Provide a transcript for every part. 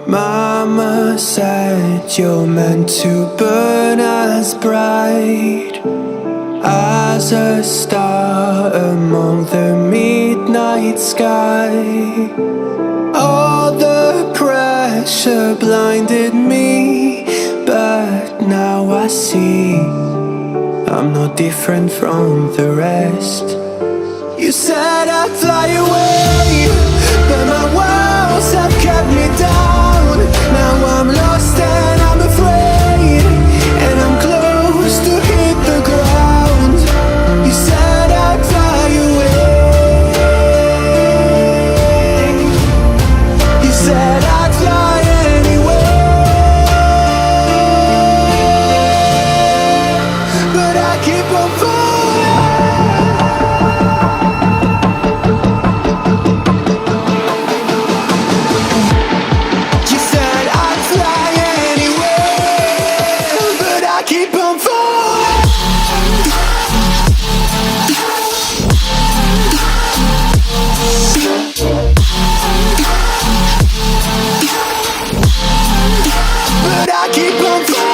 Mama said you're meant to burn as bright as a star among the midnight sky. All the pressure blinded me, but now I see I'm no different from the rest. You said I'd fly away, but my walls have kept me down. Now I'm lost and I'm afraid, and I'm close to hit the ground. You said I'd fly away. You said I'd fly anyway, but I keep on falling. You said I'd fly anyway, but I keep on falling. But I keep on falling.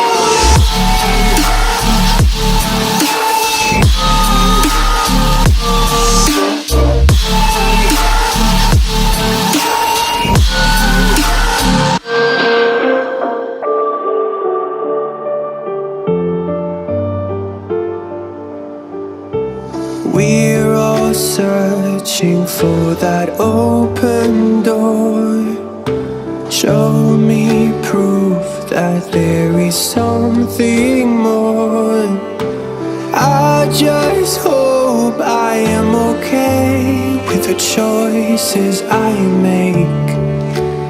We're all searching for that open door. Show me proof that there is something more. I just hope I am okay with the choices I make.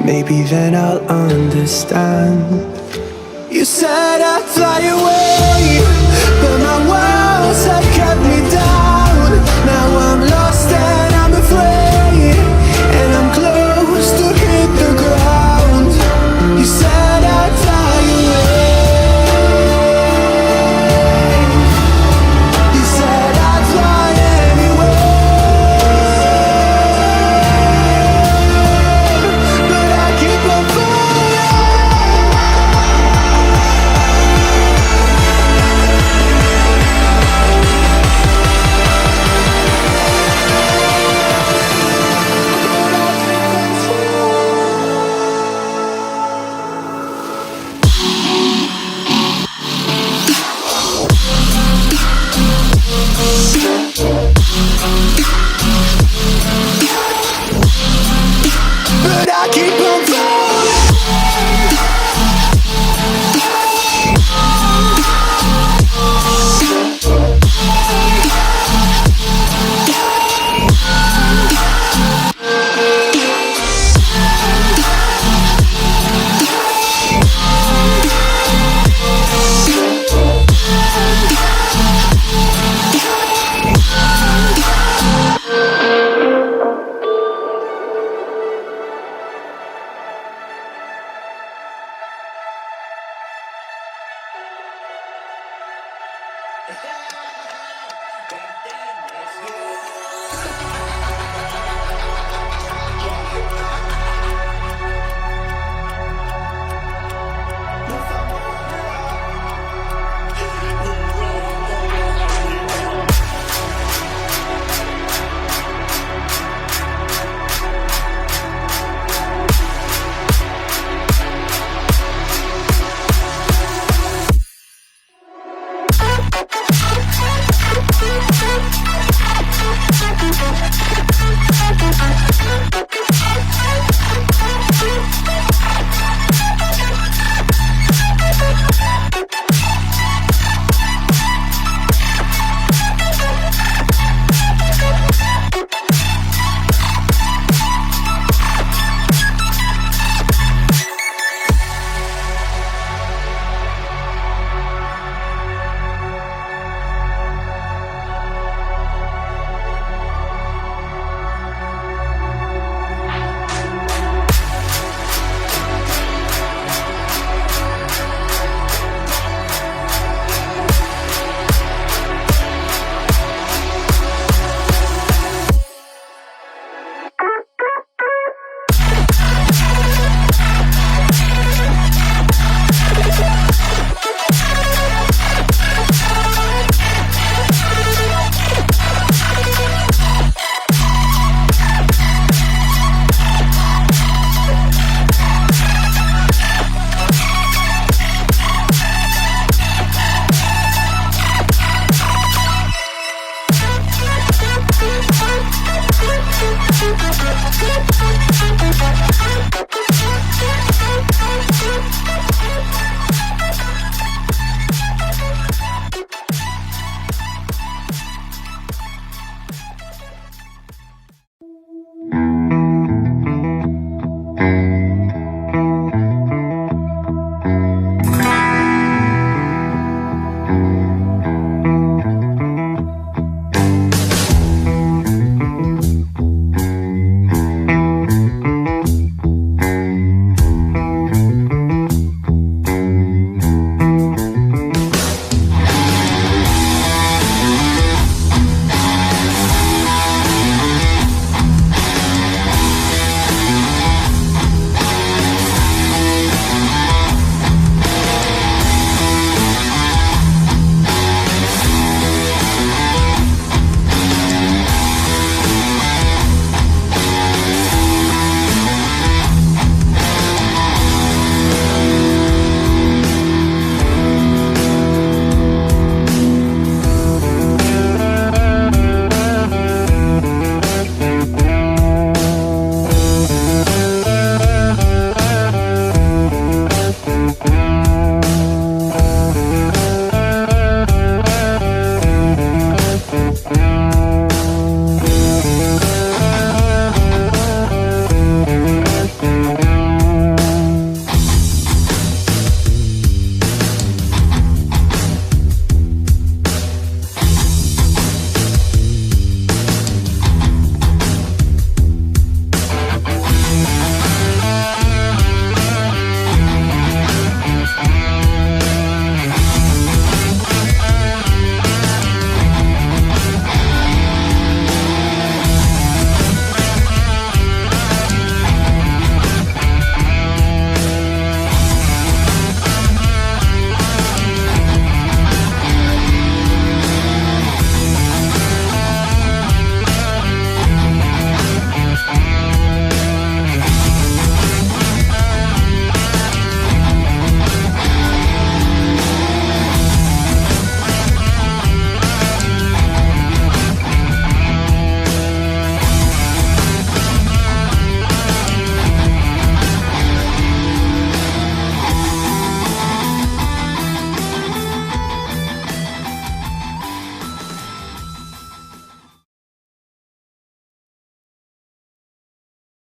Maybe then I'll understand. You said I'd fly away, but my walls have kept me down. Now I'm lost and I'm afraid, and I'm close to hit the ground. You said I'd fly away. You said I'd fly anyway, but I keep on falling.